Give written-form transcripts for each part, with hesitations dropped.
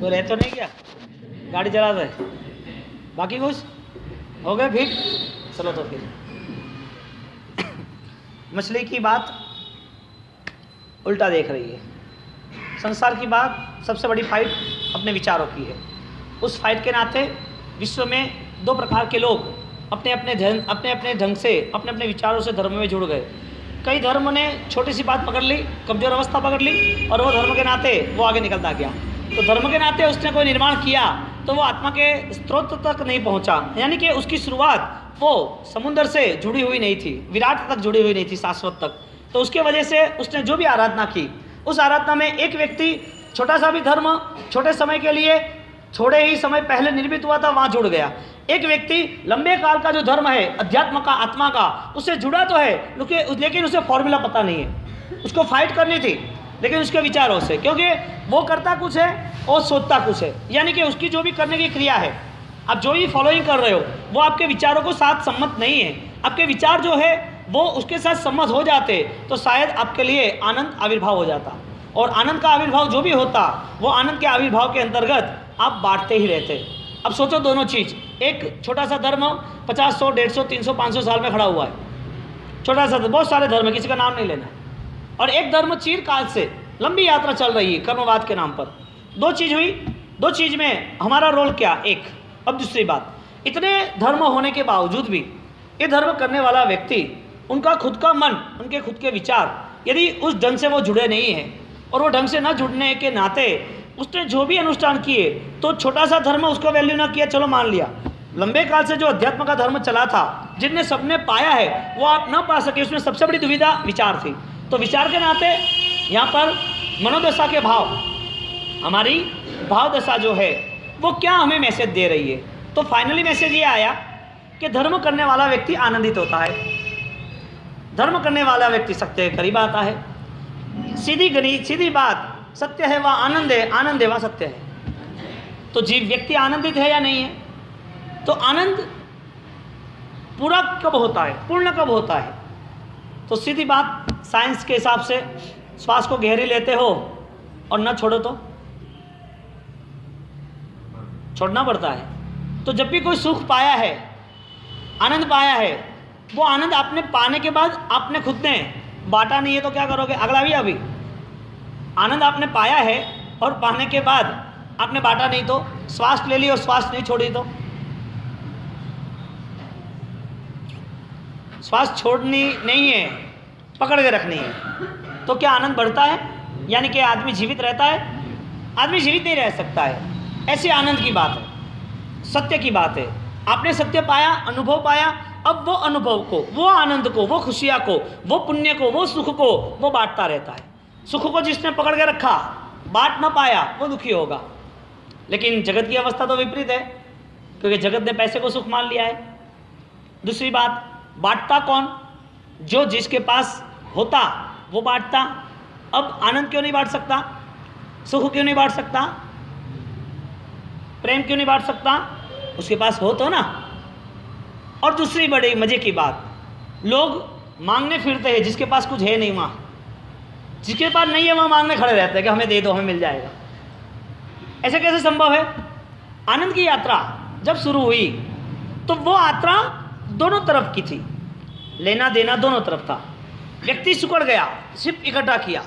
कोई रह तो नहीं गया? गाड़ी चला रहे? बाकी कुछ हो गए फिर? चलो तो फिर मछली की बात उल्टा देख रही है। संसार की बात सबसे बड़ी फाइट अपने विचारों की है। उस फाइट के नाते विश्व में दो प्रकार के लोग अपने अपने ढंग से अपने अपने विचारों से धर्म में जुड़ गए। कई धर्म ने छोटी सी बात पकड़ ली, कमजोर अवस्था पकड़ ली, और वो धर्म के नाते वो आगे निकलता गया। तो धर्म के नाते उसने कोई निर्माण किया तो वो आत्मा के स्रोत तक नहीं पहुंचा, यानी कि उसकी शुरुआत वो समुद्र से जुड़ी हुई नहीं थी, विराट तक जुड़ी हुई नहीं थी, शाश्वत तक। तो उसके वजह से उसने जो भी आराधना की, उस आराधना में एक व्यक्ति छोटा सा भी धर्म छोटे समय के लिए, थोड़े ही समय पहले निर्मित हुआ था, वहाँ जुड़ गया। एक व्यक्ति लंबे काल का जो धर्म है अध्यात्म का, आत्मा का, उससे जुड़ा तो है, लेकिन उसे फॉर्मूला पता नहीं है। उसको फाइट करनी थी लेकिन उसके विचारों से, क्योंकि वो करता कुछ है और सोचता कुछ है, यानी कि उसकी जो भी करने की क्रिया है, आप जो भी फॉलोइंग कर रहे हो वो आपके विचारों को साथ सम्मत नहीं है। आपके विचार जो है वो उसके साथ सम्मत हो जाते तो शायद आपके लिए आनंद आविर्भाव हो जाता, और आनंद का आविर्भाव जो भी होता वो आनंद के आविर्भाव के अंतर्गत आप बांटते ही रहते। अब सोचो दोनों चीज़, एक छोटा सा धर्म 50, 100, 150, 300, 500 साल में खड़ा हुआ है, छोटा सा, बहुत सारे धर्म है, किसी का नाम नहीं लेना है, और एक धर्म चिरकाल से लंबी यात्रा चल रही है कर्मवाद के नाम पर। दो चीज़ हुई, दो चीज़ में हमारा रोल क्या? एक। अब दूसरी बात, इतने धर्म होने के बावजूद भी ये धर्म करने वाला व्यक्ति, उनका खुद का मन, उनके खुद के विचार यदि उस ढंग से वो जुड़े नहीं हैं, और वो ढंग से न जुड़ने के नाते उसने जो भी अनुष्ठान किए, तो छोटा सा धर्म उसको वैल्यू ना किया, चलो मान लिया। लंबे काल से जो अध्यात्म का धर्म चला था, जिनने सबने पाया है, वो आप न पा सके, उसमें सबसे बड़ी दुविधा विचार थी। तो विचार के नाते यहाँ पर मनोदशा के भाव, हमारी भाव दशा जो है वो क्या हमें मैसेज दे रही है? तो फाइनली मैसेज ये आया कि धर्म करने वाला व्यक्ति आनंदित होता है, धर्म करने वाला व्यक्ति सत्य के करीब आता है। सीधी बात, सत्य है वह आनंद है, आनंद है वह सत्य है। तो जीव व्यक्ति आनंदित है या नहीं है? तो आनंद पूरा कब होता है, पूर्ण कब होता है? तो सीधी बात, साइंस के हिसाब से श्वास को गहरी लेते हो और न छोड़ो तो छोड़ना पड़ता है। तो जब भी कोई सुख पाया है, आनंद पाया है, वो आनंद आपने पाने के बाद आपने खुद ने बांटा नहीं है तो क्या करोगे? अगला भी अभी आनंद आपने पाया है और पाने के बाद आपने बांटा नहीं तो, श्वास ले ली और श्वास नहीं छोड़ी तो, श्वास छोड़नी नहीं है, पकड़ के रखनी है, तो क्या आनंद बढ़ता है? यानी कि आदमी जीवित रहता है? आदमी जीवित नहीं रह सकता है। ऐसे आनंद की बात है, सत्य की बात है। आपने सत्य पाया, अनुभव पाया, अब वो अनुभव को, वो आनंद को, वो खुशियाँ को, वो पुण्य को, वो सुख को वो बांटता रहता है। सुख को जिसने पकड़ के रखा, बांट ना पाया, वो दुखी होगा। लेकिन जगत की अवस्था तो विपरीत है, क्योंकि जगत ने पैसे को सुख मान लिया है। दूसरी बात, बांटता कौन? जो जिसके पास होता वो बांटता। अब आनंद क्यों नहीं बांट सकता? सुख क्यों नहीं बांट सकता? प्रेम क्यों नहीं बांट सकता? उसके पास हो तो ना। और दूसरी बड़ी मजे की बात, लोग मांगने फिरते हैं, जिसके पास कुछ है नहीं, वहाँ जिसके पास नहीं है वहाँ मांगने खड़े रहते हैं कि हमें दे दो, हमें मिल जाएगा। ऐसे कैसे संभव है? आनंद की यात्रा जब शुरू हुई तो वो यात्रा दोनों तरफ की थी, लेना देना दोनों तरफ था। व्यक्ति सिकुड़ गया, सिर्फ इकट्ठा किया,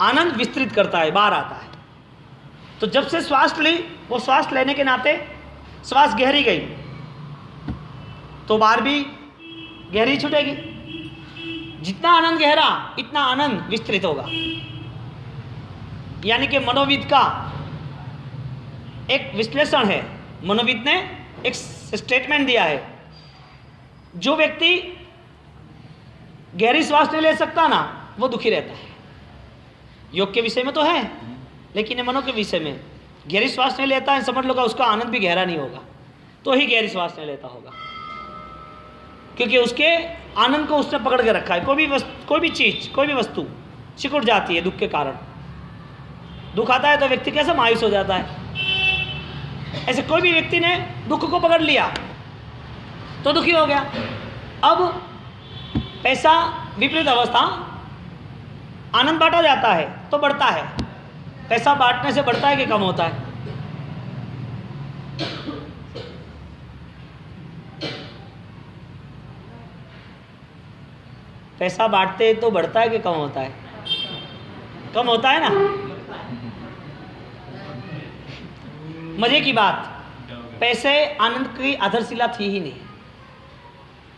आनंद विस्तृत करता है, बाहर आता है। तो जब से श्वास ली, वो श्वास लेने के नाते श्वास गहरी गई तो बाहर भी गहरी छूटेगी। जितना आनंद गहरा, इतना आनंद विस्तृत होगा। यानी कि मनोविद का एक विश्लेषण है, मनोविद ने एक स्टेटमेंट दिया है, जो व्यक्ति गहरी श्वास नहीं ले सकता ना, वो दुखी रहता है। योग के विषय में तो है, लेकिन मनो के विषय में गहरी श्वास नहीं लेता है, समझ लो उसका आनंद भी गहरा नहीं होगा, तो ही गहरी श्वास नहीं लेता होगा, क्योंकि उसके आनंद को उसने पकड़ के रखा है। कोई भी चीज, कोई भी वस्तु सिकुड़ जाती है दुख के कारण। दुख आता है तो व्यक्ति कैसे मायूस हो जाता है। ऐसे कोई भी व्यक्ति ने दुख को पकड़ लिया तो दुखी हो गया। अब पैसा विपरीत अवस्था, आनंद बांटा जाता है तो बढ़ता है, पैसा बांटने से बढ़ता है कि कम होता है? पैसा बांटते तो बढ़ता है कि कम होता है? कम होता है ना। मजे की बात, पैसे आनंद की आधारशिला थी ही नहीं।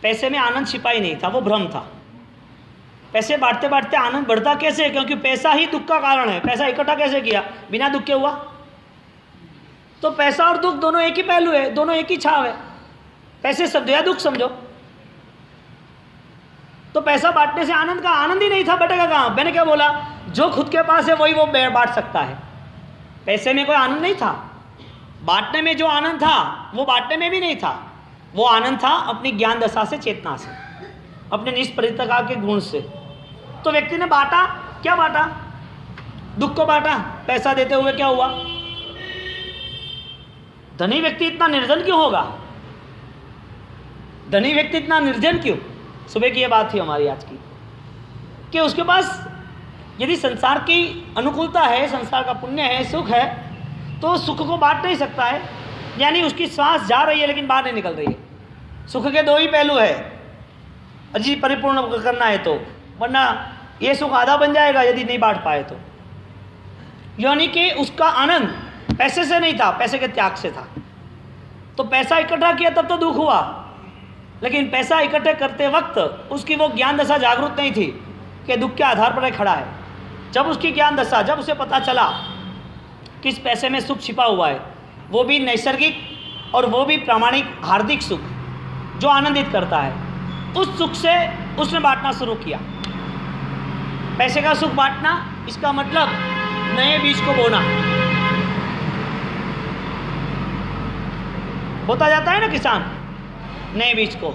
पैसे में आनंद छिपा ही नहीं था, वो भ्रम था। पैसे बांटते बांटते आनंद बढ़ता कैसे? क्योंकि पैसा ही दुख का कारण है। पैसा इकट्ठा कैसे किया? बिना दुख के हुआ। तो पैसा और दुख दोनों एक ही पहलू है, दोनों एक ही छाव है। पैसे समझो या दुख समझो। तो पैसा बांटने से आनंद का आनंद ही नहीं था, बटेगा कहाँ? मैंने क्या बोला? जो खुद के पास है वही वो बांट सकता है। पैसे में कोई आनंद नहीं था, बांटने में जो आनंद था वो बांटने में भी नहीं था। वो आनंद था अपनी ज्ञान दशा से, चेतना से, अपने निष्परितका के गुण से। तो व्यक्ति ने बांटा, क्या बांटा? दुख को बांटा। पैसा देते हुए क्या हुआ? धनी व्यक्ति इतना निर्धन क्यों होगा? धनी व्यक्ति इतना निर्धन क्यों? सुबह की ये बात थी हमारी आज की, कि उसके पास यदि संसार की अनुकूलता है, संसार का पुण्य है, सुख है, तो सुख को बांट नहीं सकता है। यानी उसकी सांस जा रही है लेकिन बाहर नहीं निकल रही है। सुख के दो ही पहलू है, अजी परिपूर्ण करना है तो, वरना ये सुख आधा बन जाएगा यदि नहीं बांट पाए तो। यानी कि उसका आनंद पैसे से नहीं था, पैसे के त्याग से था। तो पैसा इकट्ठा किया तब तो दुख हुआ, लेकिन पैसा इकट्ठे करते वक्त उसकी वो ज्ञान दशा जागरूक नहीं थी कि दुख के आधार पर खड़ा है। जब उसकी ज्ञान दशा, जब उसे पता चला किस पैसे में सुख छिपा हुआ है, वो भी नैसर्गिक और वो भी प्रामाणिक हार्दिक सुख जो आनंदित करता है, उस सुख से उसने बांटना शुरू किया। पैसे का सुख बांटना, इसका मतलब नए बीज को बोना। बोता जाता है ना किसान, नए बीज को।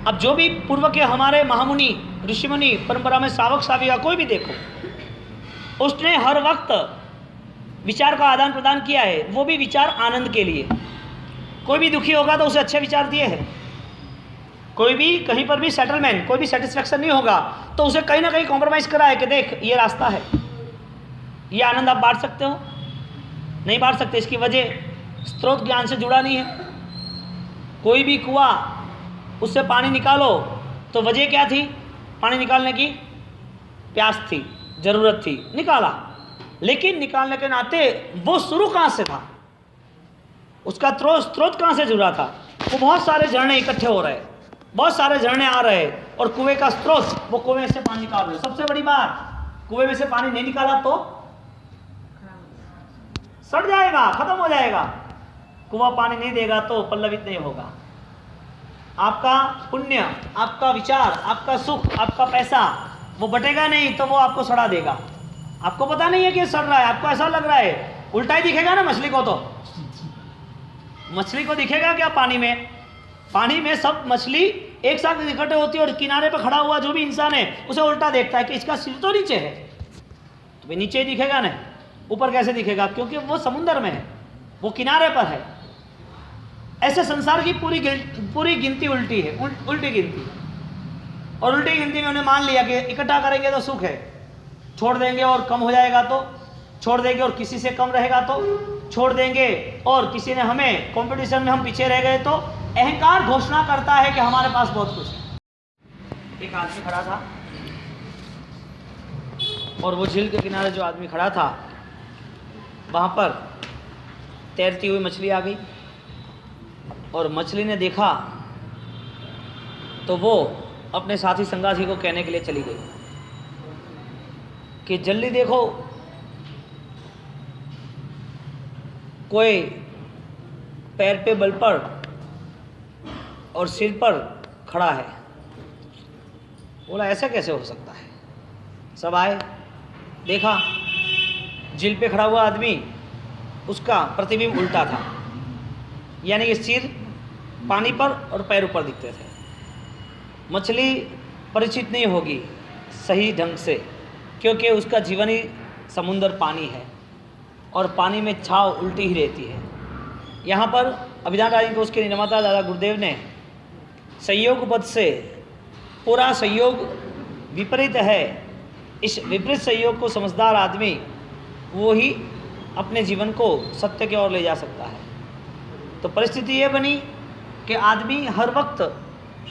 अब जो भी पूर्व के हमारे महामुनि, ऋषिमुनि, परंपरा में श्रावक श्राविका कोई भी देखो, उसने हर वक्त विचार का आदान प्रदान किया है, वो भी विचार आनंद के लिए। कोई भी दुखी होगा तो उसे अच्छे विचार दिए हैं। कोई भी कहीं पर भी सेटलमेंट, कोई भी सेटिस्फेक्शन नहीं होगा तो उसे कहीं ना कहीं कॉम्प्रोमाइज़ करा है कि देख ये रास्ता है, ये आनंद आप बांट सकते हो, नहीं बांट सकते। इसकी वजह स्रोत ज्ञान से जुड़ा नहीं है। कोई भी कुआं, उससे पानी निकालो तो वजह क्या थी? पानी निकालने की प्यास थी, ज़रूरत थी, निकाला। लेकिन निकालने के नाते वो शुरू कहाँ से था? उसका स्रोत कहाँ से जुड़ा था? वो बहुत सारे झरने इकट्ठे हो रहे, बहुत सारे झरने आ रहे, और कुएं का स्रोत, वो कुएं से पानी निकाल रहे। सबसे बड़ी बात, कुएं में से पानी नहीं निकाला तो सड़ जाएगा, खत्म हो जाएगा। कुआं पानी नहीं देगा तो पल्लवित नहीं होगा। आपका पुण्य, आपका विचार, आपका सुख, आपका पैसा, वो बटेगा नहीं तो वो आपको सड़ा देगा। आपको पता नहीं है कि सड़ रहा है, आपको ऐसा लग रहा है, उल्टा ही दिखेगा ना मछली को। तो मछली को दिखेगा क्या पानी में? पानी में सब मछली एक साथ इकट्ठे होती है और किनारे पर खड़ा हुआ जो भी इंसान है उसे उल्टा देखता है कि इसका सिर तो नीचे है, तो भी नीचे ही दिखेगा ना, ऊपर कैसे दिखेगा? क्योंकि वो समुद्र में है, वो किनारे पर है। ऐसे संसार की पूरी गिनती उल्टी है, उल्टी गिनती। और उल्टी गिनती में उन्हें मान लिया कि इकट्ठा करेंगे तो सुख है, छोड़ देंगे और कम हो जाएगा तो छोड़ देंगे, और किसी से कम रहेगा तो छोड़ देंगे, और किसी ने हमें कंपटीशन में हम पीछे रह गए तो अहंकार घोषणा करता है कि हमारे पास बहुत कुछ है। एक आदमी खड़ा था और वो झील के किनारे जो आदमी खड़ा था वहाँ पर तैरती हुई मछली आ गई, और मछली ने देखा तो वो अपने साथी संगाती को कहने के लिए चली गई कि जल्दी देखो, कोई पैर पे बल पर और सिर पर खड़ा है। बोला ऐसा कैसे हो सकता है? सब आए, देखा झील पे खड़ा हुआ आदमी, उसका प्रतिबिंब उल्टा था, यानी कि सिर पानी पर और पैर ऊपर दिखते थे। मछली परिचित नहीं होगी सही ढंग से, क्योंकि उसका जीवन ही समुद्र पानी है और पानी में छाव उल्टी ही रहती है। यहाँ पर अभिधान राजी को उसके निर्माता दादा गुरुदेव ने संयोग पद से पूरा संयोग विपरीत है, इस विपरीत संयोग को समझदार आदमी वो ही अपने जीवन को सत्य की ओर ले जा सकता है। तो परिस्थिति ये बनी कि आदमी हर वक्त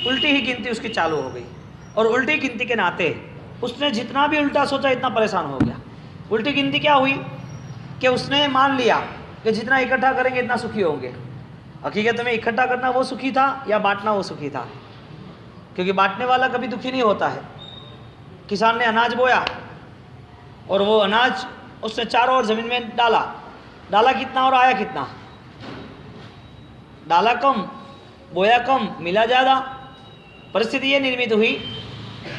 उल्टी ही गिनती उसकी चालू हो गई, और उल्टी गिनती के नाते उसने जितना भी उल्टा सोचा इतना परेशान हो गया। उल्टी गिनती क्या हुई कि उसने मान लिया कि जितना इकट्ठा करेंगे इतना सुखी होंगे। हकीकत में इकट्ठा करना वो सुखी था या बांटना वो सुखी था, क्योंकि बांटने वाला कभी दुखी नहीं होता है। किसान ने अनाज बोया और वो अनाज उसने चारों ओर ज़मीन में डाला कितना और आया कितना? डाला कम, बोया कम, मिला ज़्यादा। परिस्थिति ये निर्मित हुई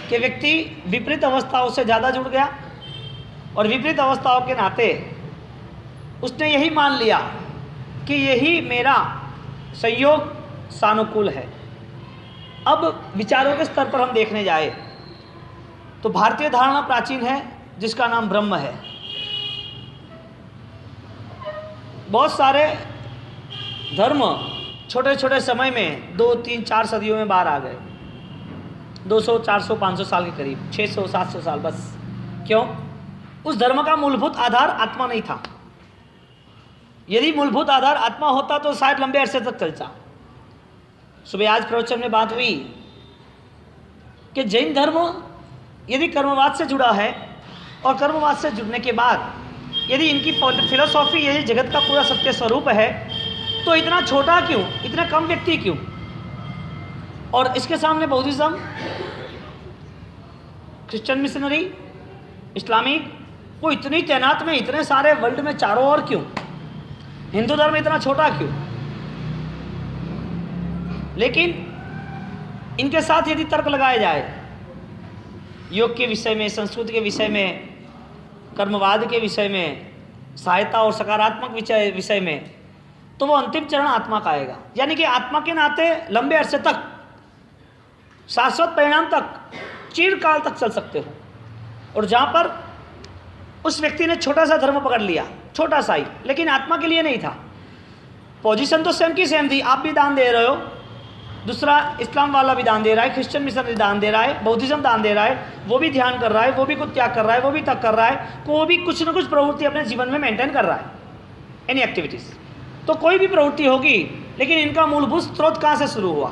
कि व्यक्ति विपरीत अवस्थाओं से ज़्यादा जुड़ गया, और विपरीत अवस्थाओं के नाते उसने यही मान लिया कि यही मेरा संयोग सानुकूल है। अब विचारों के स्तर पर हम देखने जाए तो भारतीय धारणा प्राचीन है जिसका नाम ब्रह्म है। बहुत सारे धर्म छोटे छोटे समय में 2, 3, 4 सदियों में बाहर आ गए। 200, 400, 500 साल के करीब, 600, 700 साल बस। क्यों? उस धर्म का मूलभूत आधार आत्मा नहीं था। यदि मूलभूत आधार आत्मा होता तो शायद लंबे अरसे तक चलता। सुबह आज प्रवचन में बात हुई कि जैन धर्म यदि कर्मवाद से जुड़ा है, और कर्मवाद से जुड़ने के बाद यदि इनकी फिलोसॉफी यदि जगत का पूरा सत्य स्वरूप है, तो इतना छोटा क्यों, इतने कम व्यक्ति क्यों? और इसके सामने बौद्धिज्म, क्रिश्चियन मिशनरी, इस्लामिक, वो इतनी तैनात में, इतने सारे वर्ल्ड में चारों ओर क्यों? हिंदू धर्म इतना छोटा क्यों? लेकिन इनके साथ यदि तर्क लगाया जाए योग के विषय में, संस्कृति के विषय में, कर्मवाद के विषय में, सहायता और सकारात्मक विषय में, तो वो अंतिम चरण आत्मा का आएगा। यानी कि आत्मा के नाते लंबे अरसे तक, शाश्वत परिणाम तक, चिरकाल तक चल सकते हो। और जहाँ पर उस व्यक्ति ने छोटा सा धर्म पकड़ लिया, छोटा सा ही, लेकिन आत्मा के लिए नहीं था। पोजीशन तो सेम की सेम थी। आप भी दान दे रहे हो, दूसरा इस्लाम वाला भी दान दे रहा है, क्रिश्चियन मिशनरी दान दे रहा है, बौद्धिज्म दान दे रहा है, वो भी ध्यान कर रहा है, वो भी कुछ त्याग कर रहा है, वो भी तक कर रहा है, वो भी कुछ न कुछ प्रवृत्ति अपने जीवन में मेंटेन कर रहा है, एनी एक्टिविटीज़। तो कोई भी प्रवृत्ति होगी, लेकिन इनका मूलभूत स्रोत कहाँ से शुरू हुआ?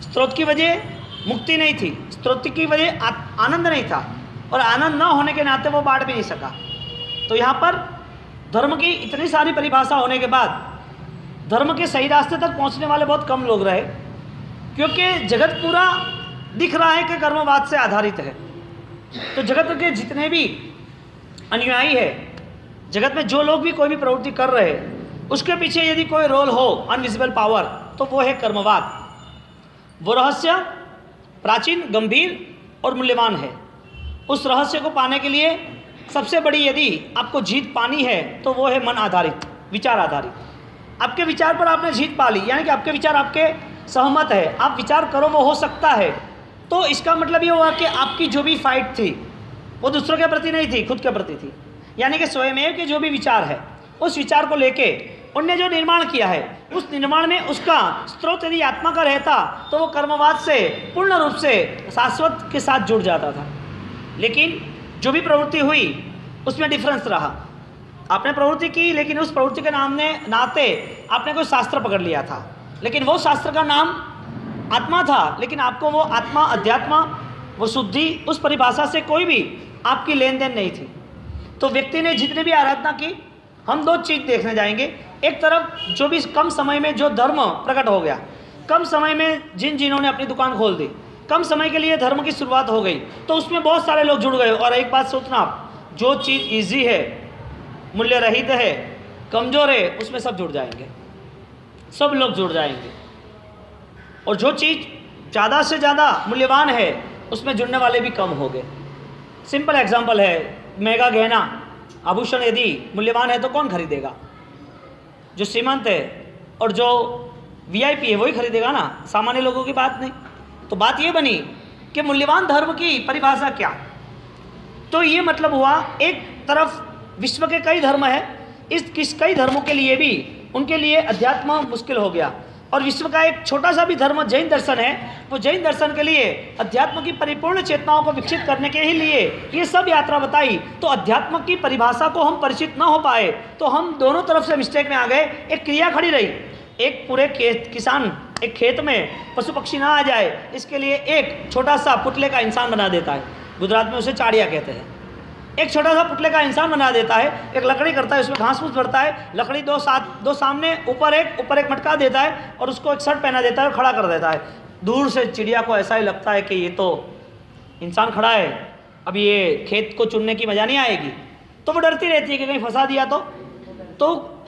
स्रोत की वजह मुक्ति नहीं थी, स्रोत की वजह आनंद नहीं था, और आनंद न होने के नाते वो बांट भी नहीं सका। तो यहाँ पर धर्म की इतनी सारी परिभाषा होने के बाद धर्म के सही रास्ते तक पहुँचने वाले बहुत कम लोग रहे, क्योंकि जगत पूरा दिख रहा है कि कर्मवाद से आधारित है। तो जगत के जितने भी अनुयायी है, जगत में जो लोग भी कोई भी प्रवृत्ति कर रहे हैं, उसके पीछे यदि कोई रोल हो, अनविजिबल पावर, तो वो है कर्मवाद। वो रहस्य प्राचीन, गंभीर और मूल्यवान है। उस रहस्य को पाने के लिए सबसे बड़ी यदि आपको जीत पानी है तो वो है मन आधारित, विचार आधारित। आपके विचार पर आपने जीत पा ली, यानी कि आपके विचार आपके सहमत है, आप विचार करो वो हो सकता है, तो इसका मतलब ये हुआ कि आपकी जो भी फाइट थी वो दूसरों के प्रति नहीं थी, खुद के प्रति थी। यानी कि स्वयमेव के जो भी विचार है, उस विचार को लेके उनने जो निर्माण किया है, उस निर्माण में उसका स्रोत यदि आत्मा का रहता तो वो कर्मवाद से पूर्ण रूप से शाश्वत के साथ जुड़ जाता था। लेकिन जो भी प्रवृत्ति हुई उसमें डिफरेंस रहा। आपने प्रवृत्ति की, लेकिन उस प्रवृत्ति के नाते आपने कोई शास्त्र पकड़ लिया था, लेकिन वो शास्त्र का नाम आत्मा था, लेकिन आपको वो आत्मा, अध्यात्म, वो शुद्धि, उस परिभाषा से कोई भी आपकी लेन देन नहीं थी। तो व्यक्ति ने जितने भी आराधना की, हम दो चीज़ देखने जाएंगे। एक तरफ जो भी कम समय में जो धर्म प्रकट हो गया, कम समय में जिन्होंने अपनी दुकान खोल दी, कम समय के लिए धर्म की शुरुआत हो गई, तो उसमें बहुत सारे लोग जुड़ गए। और एक बात सोचना आप, जो चीज़ ईजी है, मूल्य रहित है, कमज़ोर है, उसमें सब जुड़ जाएंगे, सब लोग जुड़ जाएंगे। और जो चीज़ ज़्यादा से ज़्यादा मूल्यवान है, उसमें जुड़ने वाले भी कम हो गए। सिंपल एग्जाम्पल है, मेगा गहना आभूषण यदि मूल्यवान है तो कौन खरीदेगा? जो श्रीमंत है और जो वीआईपी है वही खरीदेगा ना, सामान्य लोगों की बात नहीं। तो बात ये बनी कि मूल्यवान धर्म की परिभाषा क्या? तो ये मतलब हुआ, एक तरफ विश्व के कई धर्म है, कई धर्मों के लिए भी उनके लिए अध्यात्म मुश्किल हो गया, और विश्व का एक छोटा सा भी धर्म जैन दर्शन है, वो जैन दर्शन के लिए अध्यात्म की परिपूर्ण चेतनाओं को विकसित करने के ही लिए ये सब यात्रा बताई। तो अध्यात्म की परिभाषा को हम परिचित न हो पाए तो हम दोनों तरफ से मिस्टेक में आ गए। एक क्रिया खड़ी रही, एक पूरे किसान एक खेत में पशु पक्षी ना आ जाए इसके लिए एक छोटा सा पुतले का इंसान बना देता है, गुजरात में उसे चाड़िया कहते हैं। एक छोटा सा पुतले का इंसान बना देता है, एक लकड़ी करता है, उसमें घास फूस भरता है, लकड़ी दो सामने ऊपर एक मटका देता है और उसको एक शर्ट पहना देता है और खड़ा कर देता है। दूर से चिड़िया को ऐसा ही लगता है कि ये तो इंसान खड़ा है, अब ये खेत को चुनने की मजा नहीं आएगी, तो वो डरती रहती है कि कहीं फंसा दिया तो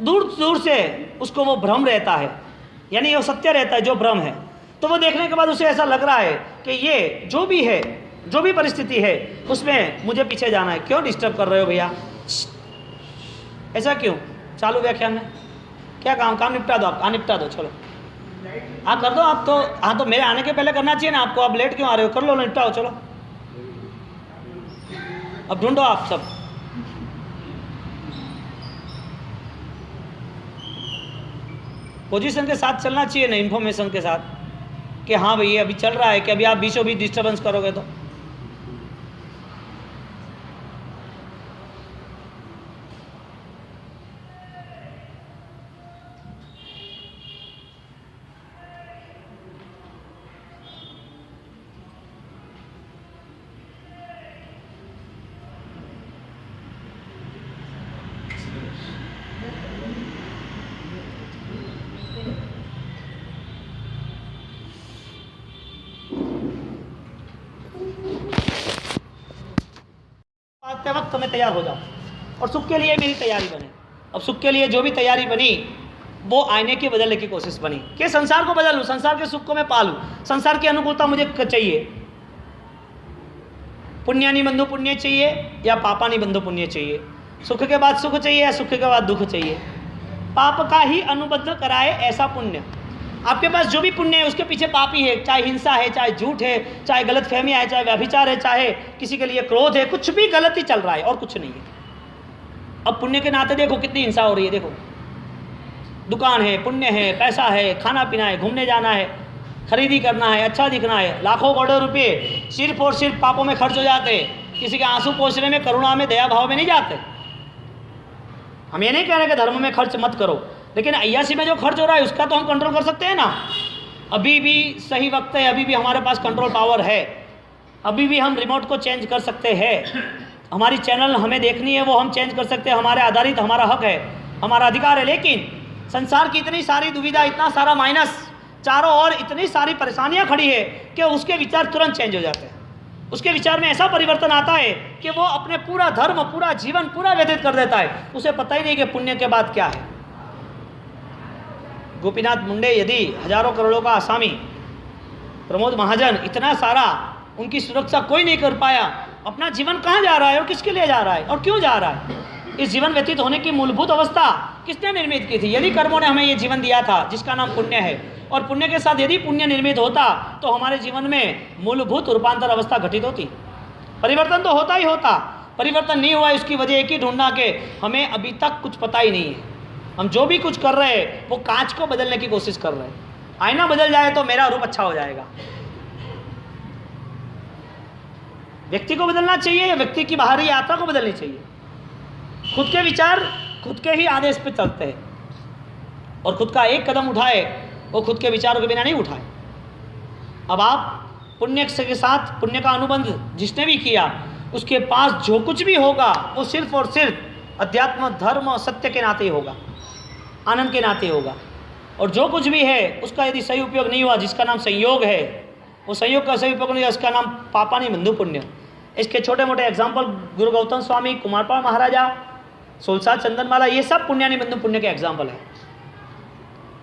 दूर दूर से उसको वो भ्रम रहता है, यानी वो सत्य रहता है जो भ्रम है। तो वो देखने के बाद उसे ऐसा लग रहा है कि ये जो भी है, जो भी परिस्थिति है उसमें मुझे पीछे जाना है। क्यों डिस्टर्ब कर रहे हो भैया, ऐसा क्यों? चालू व्याख्यान में क्या काम निपटा दो, आप निपटा दो, चलो आप कर दो। आप तो हाँ, तो मेरे आने के पहले करना चाहिए ना आपको, आप लेट क्यों आ रहे हो? कर लो, निपटाओ, चलो अब ढूंढो आप सब। पोजीशन के साथ चलना चाहिए ना, इन्फॉर्मेशन के साथ कि हाँ भैया अभी चल रहा है, कि अभी आप बीचों बीच डिस्टर्बेंस करोगे तो आते वक्त मैं तैयार हो जाऊँ और सुख के लिए मेरी तैयारी बने। अब सुख के लिए जो भी तैयारी बनी वो आईने के बदलने की कोशिश बनी कि संसार को बदल लूँ, संसार के सुख को मैं पालूँ, संसार की अनुकूलता मुझे चाहिए। पुण्यानि बंधु पुण्य चाहिए या पापानि बंधु पुण्य चाहिए, सुख के बाद सुख चाहिए या सुख के बाद दुख चाहिए। पाप का ही अनुबद्ध कराए ऐसा पुण्य। आपके पास जो भी पुण्य है उसके पीछे पाप ही है, चाहे हिंसा है, चाहे झूठ है, चाहे गलत फहमियाँ है, चाहे व्यभिचार है, चाहे किसी के लिए क्रोध है, कुछ भी गलत ही चल रहा है और कुछ नहीं है। अब पुण्य के नाते देखो कितनी हिंसा हो रही है, देखो दुकान है, पुण्य है, पैसा है, खाना पीना है, घूमने जाना है, खरीदी करना है, अच्छा दिखना है, लाखों करोड़ों रुपये सिर्फ और सिर्फ पापों में खर्च हो जाते हैं। किसी के आंसू पोंछने में, करुणा में, दया भाव में नहीं जाते। हम ये नहीं कह रहे कि धर्म में खर्च मत करो, लेकिन अय्यासी में जो खर्च हो रहा है उसका तो हम कंट्रोल कर सकते हैं ना। अभी भी सही वक्त है, अभी भी हमारे पास कंट्रोल पावर है, अभी भी हम रिमोट को चेंज कर सकते हैं। हमारी चैनल हमें देखनी है वो हम चेंज कर सकते हैं, हमारे आधारित हमारा हक है, हमारा अधिकार है। लेकिन संसार की इतनी सारी दुविधा, इतना सारा माइनस, चारों ओर इतनी सारी परेशानियां खड़ी है कि उसके विचार तुरंत चेंज हो जाते हैं। उसके विचार में ऐसा परिवर्तन आता है कि वो अपने पूरा धर्म, पूरा जीवन, पूरा व्यतीत कर देता है। उसे पता ही नहीं कि पुण्य के बाद क्या है। गोपीनाथ मुंडे यदि हजारों करोड़ों का आसामी, प्रमोद महाजन, इतना सारा, उनकी सुरक्षा कोई नहीं कर पाया। अपना जीवन कहाँ जा रहा है और किसके लिए जा रहा है और क्यों जा रहा है? इस जीवन व्यतीत होने की मूलभूत अवस्था किसने निर्मित की थी? यदि कर्मों ने हमें ये जीवन दिया था जिसका नाम पुण्य है, और पुण्य के साथ यदि पुण्य निर्मित होता तो हमारे जीवन में मूलभूत रूपांतर अवस्था घटित होती, परिवर्तन तो होता ही होता। परिवर्तन नहीं हुआ, इसकी वजह एक ही ढूंढना कि हमें अभी तक कुछ पता ही नहीं है। हम जो भी कुछ कर रहे हैं वो कांच को बदलने की कोशिश कर रहे हैं। आईना बदल जाए तो मेरा रूप अच्छा हो जाएगा। व्यक्ति को बदलना चाहिए या व्यक्ति की बाहरी यात्रा को बदलनी चाहिए? खुद के विचार खुद के ही आदेश पे चलते हैं और खुद का एक कदम उठाए वो खुद के विचारों के बिना नहीं उठाए। अब आप पुण्य के साथ, पुण्य का अनुबंध जिसने भी किया उसके पास जो कुछ भी होगा वो सिर्फ और सिर्फ अध्यात्म, धर्म और सत्य के नाते ही होगा, आनंद के नाते होगा। और जो कुछ भी है उसका यदि सही उपयोग नहीं हुआ, जिसका नाम संयोग है, वो संयोग का सही उपयोग नहीं हुआ, इसका नाम पापानि बंधु पुण्य। इसके छोटे मोटे एग्जाम्पल गुरु गौतम स्वामी, कुमारपाल महाराजा, सोलसा, चंदनमाला, ये सब पुण्यानि बंधु पुण्य के एग्जाम्पल है।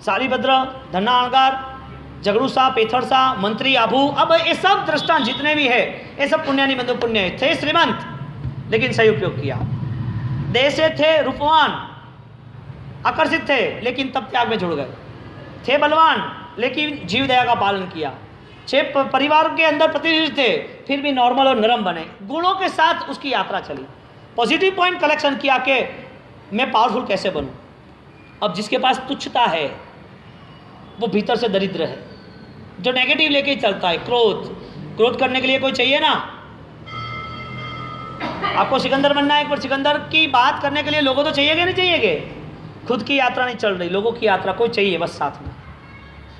सारीभद्र, धन्ना अणगार, जगड़ूसा, पेथड़सा, मंत्री, आभू, अब ये सब दृष्टांत जितने भी है ये सब पुण्यानि बंधु पुण्य थे। श्रीमंत लेकिन सही उपयोग किया, देश से थे रूपवान, आकर्षित थे लेकिन तब त्याग में जुड़ गए, थे बलवान लेकिन जीव दया का पालन किया, परिवार के अंदर प्रतिष्ठित थे फिर भी नॉर्मल और नरम बने। गुणों के साथ उसकी यात्रा चली, पॉजिटिव पॉइंट कलेक्शन किया कि मैं पावरफुल कैसे बनूं। अब जिसके पास तुच्छता है वो भीतर से दरिद्र है, जो नेगेटिव लेके ही चलता है। क्रोध करने के लिए कोई चाहिए ना। आपको सिकंदर बनना है, एक बार सिकंदर की बात करने के लिए लोगों तो चाहिए नहीं चाहिए? खुद की यात्रा नहीं चल रही, लोगों की यात्रा कोई चाहिए बस साथ में।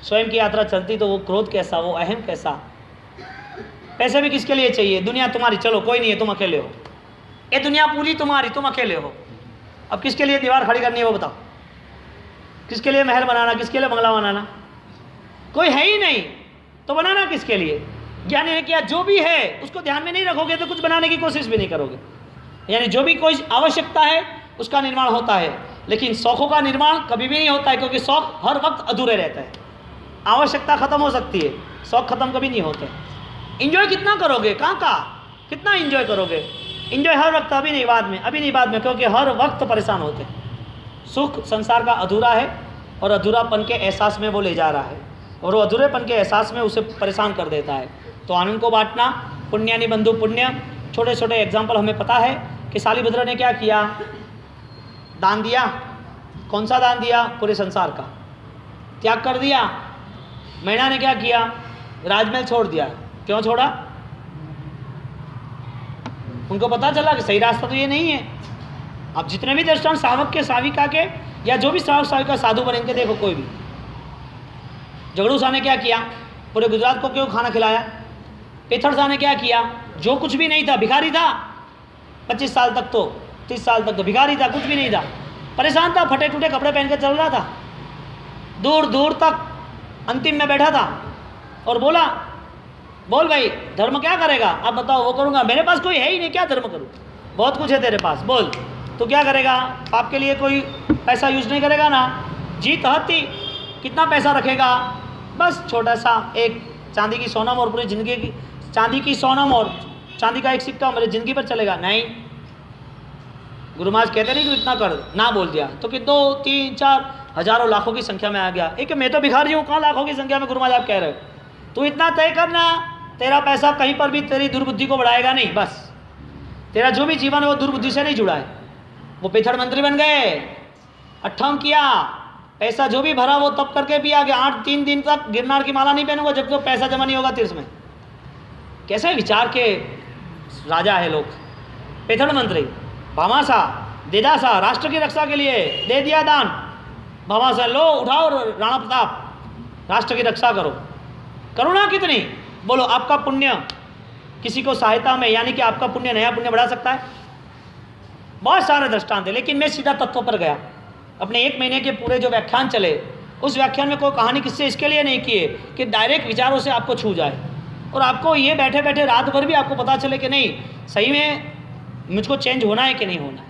स्वयं की यात्रा चलती तो वो क्रोध कैसा, वो अहम कैसा। पैसे भी किसके लिए चाहिए? दुनिया तुम्हारी, चलो कोई नहीं है, तुम अकेले हो। ये दुनिया पूरी तुम्हारी, तुम अकेले हो। अब किसके लिए दीवार खड़ी करनी है वो बताओ? किसके लिए महल बनाना, किसके लिए बंगला बनाना? कोई है ही नहीं, तो बनाना किसके लिए? ज्ञानी ने किया जो भी है उसको ध्यान में नहीं रखोगे तो कुछ बनाने की कोशिश भी नहीं करोगे। यानी जो भी कोई आवश्यकता है उसका निर्माण होता है, लेकिन शौकों का निर्माण कभी भी नहीं होता है, क्योंकि शौक हर वक्त अधूरे रहते हैं। आवश्यकता खत्म हो सकती है, शौक खत्म कभी नहीं होते। इंजॉय कितना करोगे, कहाँ कितना इंजॉय करोगे? इंजॉय हर वक्त, अभी नहीं बाद में, अभी नहीं बाद में, क्योंकि हर वक्त परेशान होते हैं। सुख संसार का अधूरा है और अधूरापन के एहसास में वो ले जा रहा है, और वो अधूरेपन के एहसास में उसे परेशान कर देता है। तो आनंद को बांटना, पुण्यानि बंधु पुण्य। छोटे छोटे एग्जाम्पल हमें पता है कि शालिभद्र ने क्या किया, दान दिया। कौन सा दान दिया? पूरे संसार का त्याग कर दिया। मैना ने क्या किया? राजमहल छोड़ दिया। क्यों छोड़ा? उनको पता चला कि सही रास्ता तो ये नहीं है। अब जितने भी दृष्टांत सावक के, साविका के, या जो भी सावक साविका साधु बनेंगे, देखो कोई भी। झगड़ू शाह ने क्या किया? पूरे गुजरात को क्यों खाना खिलाया? पेथड़ शाह ने क्या किया? जो कुछ भी नहीं था, भिखारी था 25 साल तक, तो 30 साल तक तो भिखारी था, कुछ भी नहीं था, परेशान था, फटे टूटे कपड़े पहन के चल रहा था, दूर दूर तक अंतिम में बैठा था और बोला, बोल भाई धर्म क्या करेगा? आप बताओ। वो करूँगा, मेरे पास कोई है ही नहीं, क्या धर्म करूँ? बहुत कुछ है तेरे पास, बोल तो क्या करेगा? पाप के लिए कोई पैसा यूज नहीं करेगा ना। जीत हत्ती, कितना पैसा रखेगा? बस छोटा सा एक चांदी की सोनम और पूरी ज़िंदगी की चांदी की सोनम और चांदी का एक सिक्का मेरी ज़िंदगी पर चलेगा? नहीं। गुरु महाराज कहते नहीं कि इतना कर, ना बोल दिया तो कि 2, 3, 4 हजारों लाखों की संख्या में आ गया। एक मैं तो भिखारी हूँ, कहाँ लाखों की संख्या में गुरु महाराज आप कह रहे हो? तू इतना तय करना, तेरा पैसा कहीं पर भी तेरी दुर्बुद्धि को बढ़ाएगा नहीं। बस तेरा जो भी जीवन है वो दुर्बुद्धि से नहीं जुड़ा है। वो पेथड़ मंत्री बन गए, अट्ठावन किया, पैसा जो भी भरा वो तब करके भी आ गया। 3 दिन तक गिरनार की माला नहीं पहनूंगा जब तक पैसा जमा नहीं होगा तीर्थ में। कैसे विचार के राजा है लोग। पेथड़ मंत्री, भामाशाह, देदासा, राष्ट्र की रक्षा के लिए दे दिया दान। भामाशाह, लो उठाओ राणा प्रताप, राष्ट्र की रक्षा करो। करुणा कितनी, बोलो। आपका पुण्य किसी को सहायता में, यानी कि आपका पुण्य नया पुण्य बढ़ा सकता है। बहुत सारे दृष्टांत है, लेकिन मैं सीधा तत्व पर गया। अपने 1 महीने के पूरे जो व्याख्यान चले, उस व्याख्यान में कोई कहानी किससे इसके लिए नहीं किए कि डायरेक्ट विचारों से आपको छू जाए और आपको ये बैठे बैठे रात भर भी आपको पता चले कि नहीं सही में मुझको चेंज होना है कि नहीं होना है।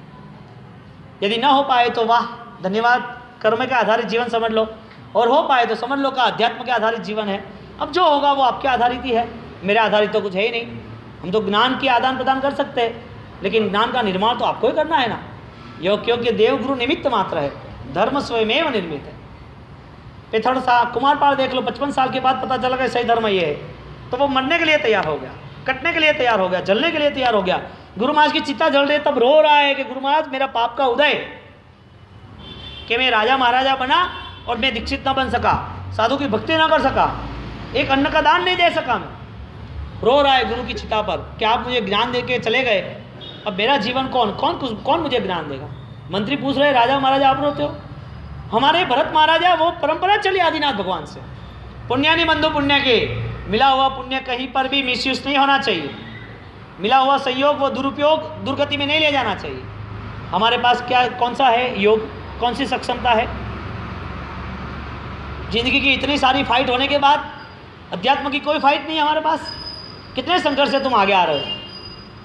यदि ना हो पाए तो वाह, धन्यवाद, कर्म के आधारित जीवन समझ लो, और हो पाए तो समझ लो का अध्यात्म के आधारित जीवन है। अब जो होगा वो आपके आधारित ही है, मेरे आधारित तो कुछ है ही नहीं। हम तो ज्ञान की आदान प्रदान कर सकते हैं, लेकिन ज्ञान का निर्माण तो आपको ही करना है ना। क्योंकि देवगुरु निमित्त मात्र है, धर्म स्वयमेव निर्मित है। पेथड़ सा कुमारपाल देख लो, 55 साल के बाद पता चला कि सही धर्म ये है, तो वो मरने के लिए तैयार हो गया, कटने के लिए तैयार हो गया, जलने के लिए तैयार हो गया। गुरु महाराज की चिता जल रही, तब रो रहा है कि गुरु महाराज मेरा पाप का उदय कि मैं राजा महाराजा बना और मैं दीक्षित ना बन सका, साधु की भक्ति ना कर सका, एक अन्न का दान नहीं दे सका। मैं रो रहा है गुरु की चिता पर कि आप मुझे ज्ञान दे के चले गए, अब मेरा जीवन कौन मुझे ज्ञान देगा? मंत्री पूछ रहे, राजा महाराजा आप रोते हो? हमारे भरत महाराजा वो परंपरा चली आदिनाथ भगवान से। पुण्यानि बंधु पुण्य के, मिला हुआ पुण्य कहीं पर भी मिसयूज नहीं होना चाहिए। मिला हुआ संयोग वो दुरुपयोग दुर्गति में नहीं ले जाना चाहिए। हमारे पास क्या कौन सा है योग, कौन सी सक्षमता है? जिंदगी की इतनी सारी फाइट होने के बाद अध्यात्म की कोई फाइट नहीं है हमारे पास। कितने संघर्ष से तुम आगे आ रहे हो,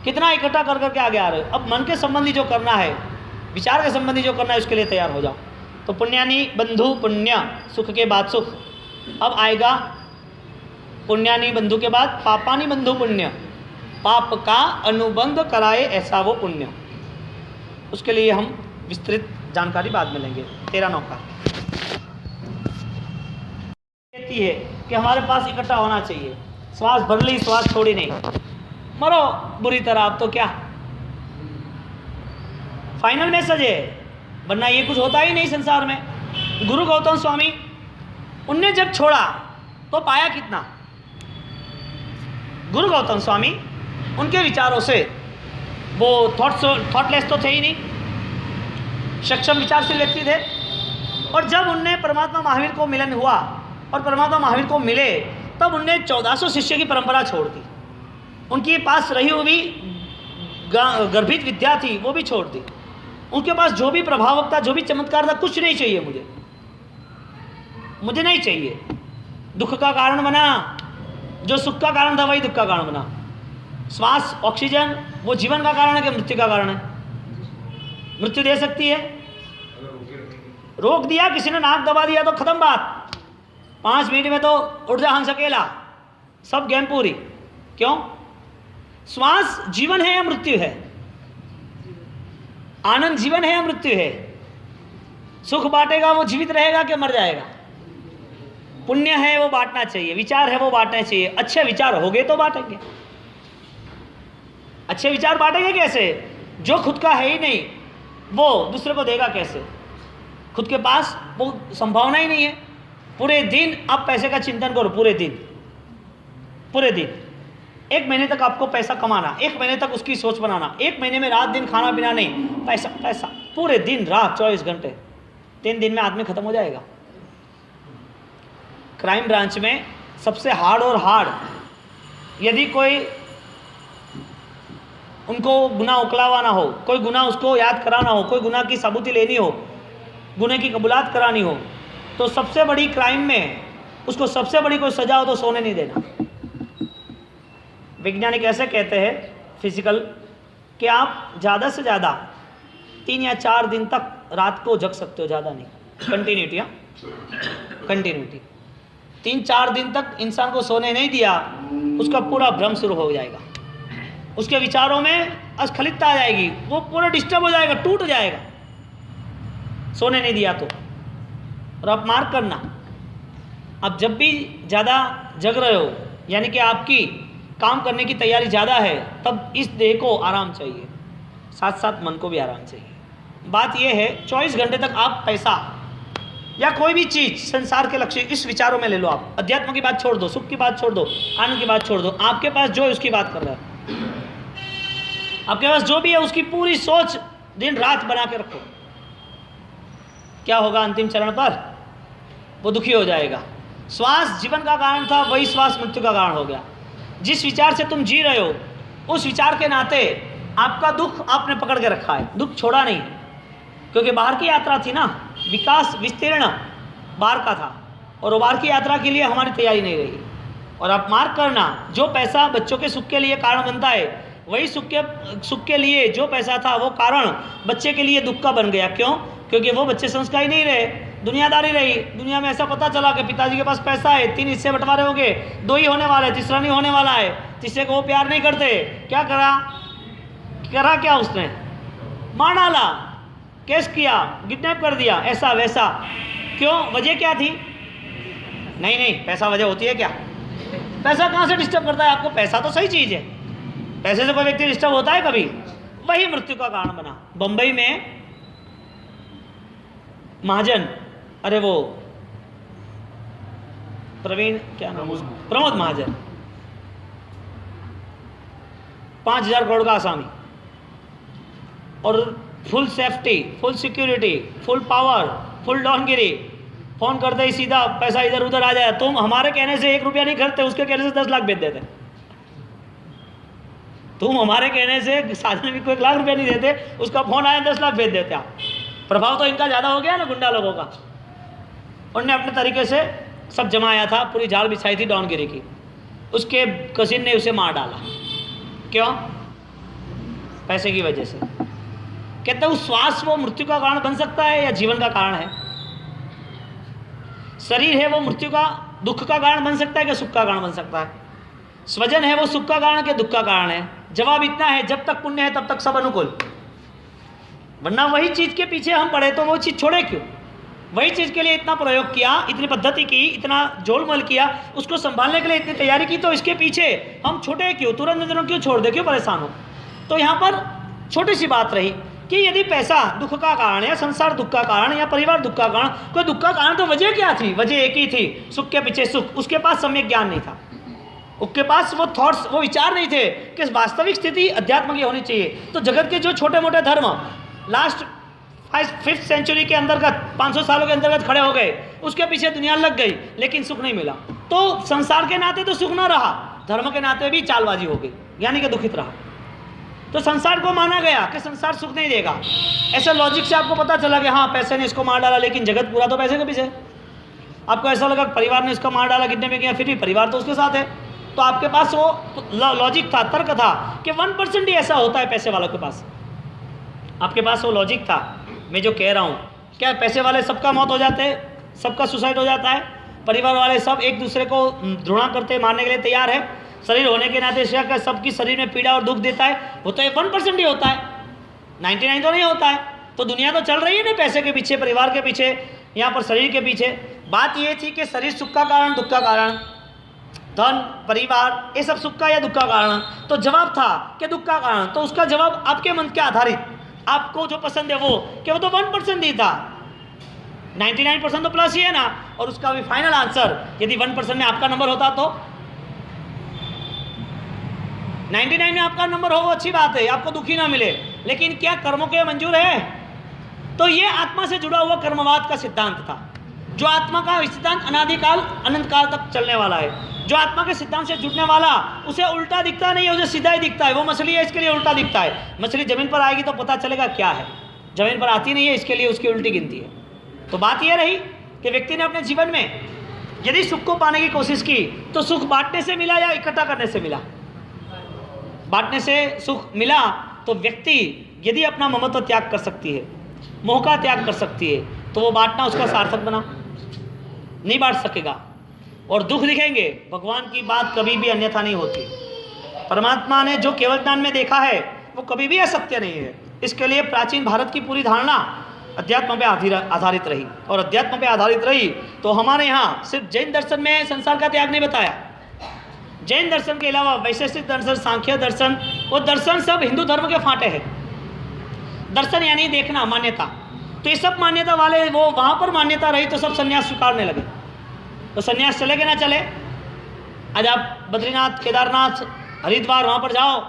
कितना इकट्ठा कर करके आगे आ रहे हो। अब मन के संबंधी जो करना है, विचार के संबंधी जो करना है, उसके लिए तैयार हो जाओ। तो पुण्यानि बंधु पुण्य, सुख के बाद सुख। अब आएगा पुण्यानि बंधु के बाद पापानि बंधु पुण्य, पाप का अनुबंध कराए ऐसा वो पुण्य। उसके लिए हम विस्तृत जानकारी बाद में लेंगे। 13 का कहती है कि हमारे पास इकट्ठा होना चाहिए। श्वास भर ली, श्वास छोड़ी नहीं, मरो बुरी तरह। अब तो क्या फाइनल मैसेज है, वरना ये कुछ होता ही नहीं संसार में। गुरु गौतम स्वामी उनने जब छोड़ा तो पाया कितना? गुरु गौतम स्वामी उनके विचारों से, वो थॉटलेस तो थे ही नहीं, सक्षम विचारशील व्यक्ति थे। और जब उनने परमात्मा महावीर को मिलन हुआ और परमात्मा महावीर को मिले, तब उनने 1400 शिष्य की परंपरा छोड़ दी। उनके पास रही हुई गर्भित विद्या थी वो भी छोड़ दी। उनके पास जो भी प्रभावक था, जो भी चमत्कार था, कुछ नहीं चाहिए मुझे नहीं चाहिए। दुख का कारण बना, जो सुख का कारण था वही दुख का कारण बना। श्वास, ऑक्सीजन, वो जीवन का कारण है कि मृत्यु का कारण है? मृत्यु दे सकती है। रोक दिया, किसी ने नाक दबा दिया तो खत्म बात, 5 मिनट में तो उठ जा हंस अकेला, सब गेम पूरी। क्यों? श्वास जीवन है या मृत्यु है? आनंद जीवन है या मृत्यु है? सुख बांटेगा वो जीवित रहेगा कि मर जाएगा? पुण्य है वो बांटना चाहिए, विचार है वो बांटना चाहिए। अच्छे विचार हो गए तो बांटेंगे। अच्छे विचार बांटेंगे कैसे? जो खुद का है ही नहीं वो दूसरे को देगा कैसे? खुद के पास वो संभावना ही नहीं है। पूरे दिन आप पैसे का चिंतन करो, पूरे दिन 1 महीने तक आपको पैसा कमाना, 1 महीने तक उसकी सोच बनाना, 1 महीने में रात दिन खाना पीना नहीं, पैसा पैसा, पूरे दिन रात 24 घंटे, 3 दिन में आदमी खत्म हो जाएगा। क्राइम ब्रांच में सबसे हार्ड और हार्ड, यदि कोई उनको गुनाह उकलावाना हो, कोई गुनाह उसको याद कराना हो, कोई गुनाह की सबूती लेनी हो, गुनाह की कबूलात करानी हो, तो सबसे बड़ी क्राइम में उसको सबसे बड़ी कोई सजा हो तो सोने नहीं देना। वैज्ञानिक ऐसे कहते हैं फिजिकल कि आप ज़्यादा से ज़्यादा 3 या 4 दिन तक रात को जग सकते हो, ज़्यादा नहीं। कंटिन्यूटी 3-4 दिन तक इंसान को सोने नहीं दिया, उसका पूरा भ्रम शुरू हो जाएगा, उसके विचारों में अस्खलितता आ जाएगी, वो पूरा डिस्टर्ब हो जाएगा, टूट जाएगा, सोने नहीं दिया तो। और आप मार्क करना, आप जब भी ज़्यादा जग रहे हो, यानी कि आपकी काम करने की तैयारी ज़्यादा है, तब इस देह को आराम चाहिए, साथ साथ मन को भी आराम चाहिए। बात यह है 24 घंटे तक आप पैसा या कोई भी चीज़ संसार के लक्ष्य इस विचारों में ले लो। आप अध्यात्म की बात छोड़ दो, सुख की बात छोड़ दो, आनंद की बात छोड़ दो, आपके पास जो है उसकी बात कर रहा है। आपके पास जो भी है उसकी पूरी सोच दिन रात बना के रखो। क्या होगा अंतिम चरण पर? वो दुखी हो जाएगा। श्वास जीवन का कारण था, वही श्वास मृत्यु का कारण हो गया। जिस विचार से तुम जी रहे हो उस विचार के नाते आपका दुख आपने पकड़ के रखा है, दुख छोड़ा नहीं, क्योंकि बाहर की यात्रा थी ना, विकास विस्तीर्ण बाहर का था, और वो बाहर की यात्रा के लिए हमारी तैयारी नहीं रही। और आप मार्क करना, जो पैसा बच्चों के सुख के लिए कारण बनता है, वही सुख के लिए जो पैसा था वो कारण बच्चे के लिए दुख का बन गया। क्यों? क्योंकि वो बच्चे संस्कारी नहीं रहे, दुनियादारी रही। दुनिया में ऐसा पता चला कि पिताजी के पास पैसा है, 3 हिस्से बंटवारे होंगे, 2 ही होने वाले, तीसरा नहीं होने वाला है, तीसरे को वो प्यार नहीं करते। क्या करा क्या उसने? मार डाला, केस किया, किडनैप कर दिया, ऐसा वैसा। क्यों? वजह क्या थी? नहीं, पैसा वजह होती है क्या? पैसा कहाँ से डिस्टर्ब करता है आपको? पैसा तो सही चीज़ है, पैसे से कोई व्यक्ति डिस्टर्ब होता है कभी? वही मृत्यु का कारण बना। बंबई में महाजन, अरे वो प्रवीण, क्या नाम उसका, प्रमोद महाजन, 5000 करोड़ का आसामी, और full safety, full security, full power, full डॉनगिरी। फोन करते ही सीधा पैसा इधर उधर आ जाए। तुम हमारे कहने से 1 रुपया नहीं खर्चते, उसके कहने से 10 लाख भेज देते। तुम हमारे कहने से साधन भी कोई 1 लाख रुपया नहीं देते, उसका फोन आया 10 लाख भेज देते आप। प्रभाव तो इनका ज़्यादा हो गया ना गुंडा लोगों का। उनने अपने तरीके से सब जमाया था, पूरी जाल बिछाई थी डॉनगिरी की। उसके कजिन ने उसे मार डाला। क्यों? पैसे की वजह से। कहते हैं उस श्वास वो मृत्यु का कारण बन सकता है या जीवन का कारण है? शरीर है वो मृत्यु का, दुख का कारण बन सकता है कि सुख का कारण बन सकता है? स्वजन है वो सुख का कारण के दुख का कारण है? जवाब इतना है, जब तक पुण्य है तब तक सब अनुकूल। वरना वही चीज़ के पीछे हम पड़े तो वो चीज़ छोड़े क्यों? वही चीज़ के लिए इतना प्रयोग किया, इतनी पद्धति की, इतना जोलमल किया, उसको संभालने के लिए इतनी तैयारी की, तो इसके पीछे हम छोटे क्यों? तुरंत क्यों छोड़ दे, क्यों परेशान हो? तो यहाँ पर छोटी सी बात रही कि यदि पैसा दुख का कारण या संसार दुख का कारण या परिवार दुख का कारण, कोई दुख का कारण तो वजह क्या थी? वजह एक ही थी, सुख के पीछे सुख। उसके पास सम्यक ज्ञान नहीं था, उसके पास वो थॉट्स, वो विचार नहीं थे कि वास्तविक स्थिति अध्यात्म की होनी चाहिए। तो जगत के जो छोटे मोटे धर्म लास्ट 5th सेंचुरी के अंतर्गत 500 सालों के अंतर्गत खड़े हो गए, उसके पीछे दुनिया लग गई, लेकिन सुख नहीं मिला। तो संसार के नाते तो सुख ना रहा, धर्म के नाते भी चालबाजी हो गई, यानी कि दुखित रहा। तो संसार को माना गया कि संसार सुख नहीं देगा। ऐसे लॉजिक से आपको पता चला कि हाँ पैसे ने इसको मार डाला, लेकिन जगत पूरा तो पैसे के पीछे। आपको ऐसा लगा परिवार ने इसको मार डाला, किडनैप किया, फिर भी परिवार तो उसके साथ है। तो आपके पास वो लॉजिक था, तर्क था कि 1% ही ऐसा होता है पैसे वालों के पास। आपके पास वो लॉजिक था। मैं जो कह रहा हूँ, क्या पैसे वाले सबका मौत हो जाते हैं, सबका सुसाइड हो जाता है? परिवार वाले सब एक दूसरे को घृणा करते, मारने के लिए तैयार है। शरीर होने के नाते सबकी शरीर में पीड़ा और दुख देता है, वो तो 1% ही होता है, 99 तो नहीं होता है। तो दुनिया तो चल रही है ना पैसे के पीछे, परिवार के पीछे, यहाँ पर शरीर के पीछे। बात ये थी कि शरीर सुख का कारण, दुख का कारण, धन, परिवार, ये सब सुख का या दुख का कारण। तो जवाब था कि दुख का कारण। तो उसका जवाब आपके मन के आधारित, आपको जो पसंद है वो, कि वो तो 1% ही था, 99% तो प्लस ही है ना। और उसका भी फाइनल आंसर, यदि 1% में आपका नंबर होता तो 99 में आपका नंबर हो, वो अच्छी बात है, आपको दुखी ना मिले, लेकिन क्या कर्मों के मंजूर है? तो ये आत्मा से जुड़ा हुआ कर्मवाद का सिद्धांत था, जो आत्मा का सिद्धांत अनादिकाल अनंत काल तक चलने वाला है। जो आत्मा के सिद्धांत से जुड़ने वाला, उसे उल्टा दिखता नहीं है, उसे सीधा ही दिखता है। वो मछली है, इसके लिए उल्टा दिखता है। मछली जमीन पर आएगी तो पता चलेगा क्या है, जमीन पर आती नहीं है, इसके लिए उसकी उल्टी गिनती है। तो बात यह रही कि व्यक्ति ने अपने जीवन में यदि सुख को पाने की कोशिश की तो सुख बांटने से मिला या इकट्ठा करने से मिला? बांटने से सुख मिला। तो व्यक्ति यदि अपना ममत्व त्याग कर सकती है, मोह का त्याग कर सकती है, तो वो बांटना उसका सार्थक बना। नहीं बांट सकेगा और दुख दिखेंगे। भगवान की बात कभी भी अन्यथा नहीं होती। परमात्मा ने जो केवल ज्ञान में देखा है वो कभी भी असत्य नहीं है। इसके लिए प्राचीन भारत की पूरी धारणा अध्यात्म पे आधारित रही, और अध्यात्म पे आधारित रही तो हमारे यहाँ सिर्फ जैन दर्शन में संसार का त्याग नहीं बताया। जैन दर्शन के अलावा वैशेषिक दर्शन, सांख्य दर्शन, वो दर्शन सब हिंदू धर्म के फाटे हैं। दर्शन यानी देखना, मान्यता। तो ये सब मान्यता वाले, वो वहाँ पर मान्यता रही तो सब संन्यास स्वीकारने लगे। तो संन्यास चले कि ना चले? आज आप बद्रीनाथ, केदारनाथ, हरिद्वार, वहाँ पर जाओ,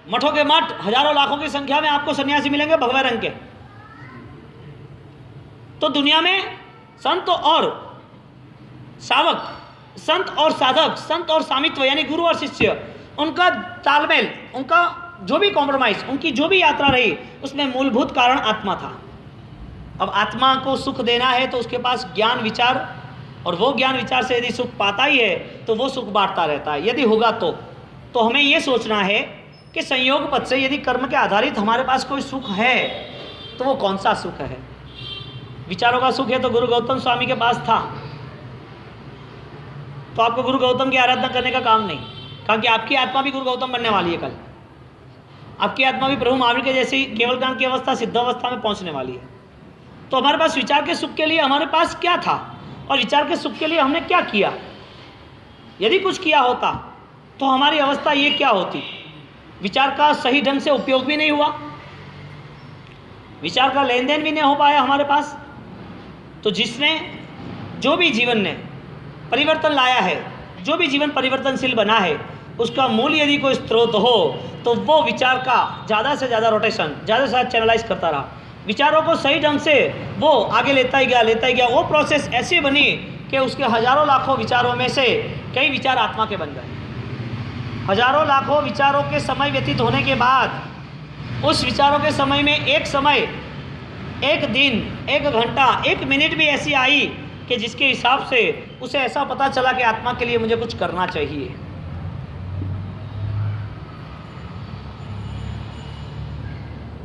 मठों के मठ, हजारों लाखों की संख्या में आपको सन्यासी मिलेंगे भगवे रंग के। तो दुनिया में संत और सावक, संत और साधक, संत और सामित्व यानी गुरु और शिष्य, उनका तालमेल, उनका जो भी कॉम्प्रोमाइज, उनकी जो भी यात्रा रही, उसमें मूलभूत कारण आत्मा था। अब आत्मा को सुख देना है तो उसके पास ज्ञान विचार, और वो ज्ञान विचार से यदि सुख पाता ही है तो वो सुख बांटता रहता है। यदि होगा तो हमें ये सोचना है कि संयोग पद से यदि कर्म के आधारित हमारे पास कोई सुख है तो वो कौन सा सुख है? विचारों का सुख है तो गुरु गौतम स्वामी के पास था, तो आपको गुरु गौतम की आराधना करने का काम नहीं, क्योंकि आपकी आत्मा भी गुरु गौतम बनने वाली है। कल आपकी आत्मा भी प्रभु महावीर के जैसी केवल ज्ञान की अवस्था, सिद्ध अवस्था में पहुंचने वाली है। तो हमारे पास विचार के सुख के लिए हमारे पास क्या था और विचार के सुख के लिए हमने क्या किया? यदि कुछ किया होता तो हमारी अवस्था ये क्या होती? विचार का सही ढंग से उपयोग भी नहीं हुआ, विचार का लेन देन भी नहीं हो पाया हमारे पास। तो जिसने जो भी जीवन ने परिवर्तन लाया है, जो भी जीवन परिवर्तनशील बना है, उसका मूल यदि कोई स्रोत हो तो वो विचार का ज़्यादा से ज़्यादा रोटेशन, ज़्यादा से ज़्यादा चैनलाइज करता रहा, विचारों को सही ढंग से वो आगे लेता ही गया। वो प्रोसेस ऐसी बनी कि उसके हजारों लाखों विचारों में से कई विचार आत्मा के बन गए। हजारों लाखों विचारों के समय व्यतीत होने के बाद उस विचारों के समय में एक समय, एक दिन, एक घंटा, एक मिनट भी ऐसी आई कि जिसके हिसाब से उसे ऐसा पता चला कि आत्मा के लिए मुझे कुछ करना चाहिए।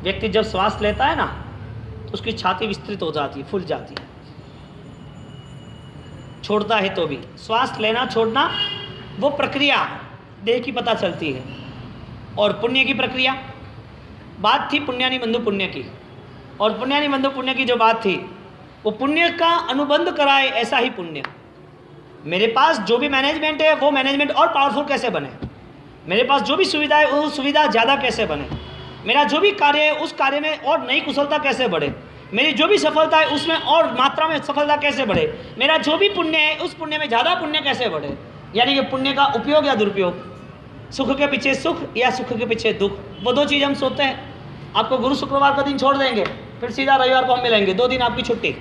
व्यक्ति जब श्वास लेता है ना तो उसकी छाती विस्तृत हो जाती है, फूल जाती है। छोड़ता है तो भी श्वास लेना छोड़ना वो प्रक्रिया देह की पता चलती है। और पुण्य की प्रक्रिया, बात थी पुण्यानि बंधु पुण्य की, और पुण्यानि बंधु पुण्य की जो बात थी वो पुण्य का अनुबंध कराए ऐसा ही पुण्य। मेरे पास जो भी मैनेजमेंट है वो मैनेजमेंट और पावरफुल कैसे बने, मेरे पास जो भी सुविधा है वो सुविधा ज़्यादा कैसे बने, मेरा जो भी कार्य है उस कार्य में और नई कुशलता कैसे बढ़े, मेरी जो भी सफलता है उसमें और मात्रा में सफलता कैसे बढ़े, मेरा जो भी पुण्य है उस पुण्य में ज़्यादा पुण्य कैसे बढ़े। यानी कि पुण्य का उपयोग या दुरुपयोग, सुख के पीछे सुख या सुख के पीछे दुख, वो दो चीज़ हम सोचते हैं। आपको गुरु शुक्रवार का दिन छोड़ देंगे, फिर सीधा रविवार को हम मिलेंगे, 2 दिन आपकी छुट्टी।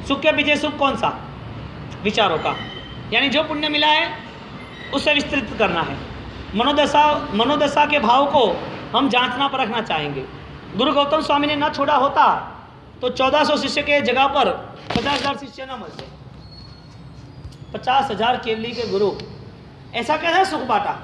सुख के पीछे सुख कौन सा? विचारों का, यानी जो पुण्य मिला है उसे विस्तृत करना है। मनोदशा के भाव को हम जांचना परखना चाहेंगे। गुरु गौतम स्वामी ने ना छोड़ा होता तो 1400 शिष्य के जगह पर 50,000 शिष्य ना मिलते। 50,000 केवली के गुरु, ऐसा कैसा सुख बांटा?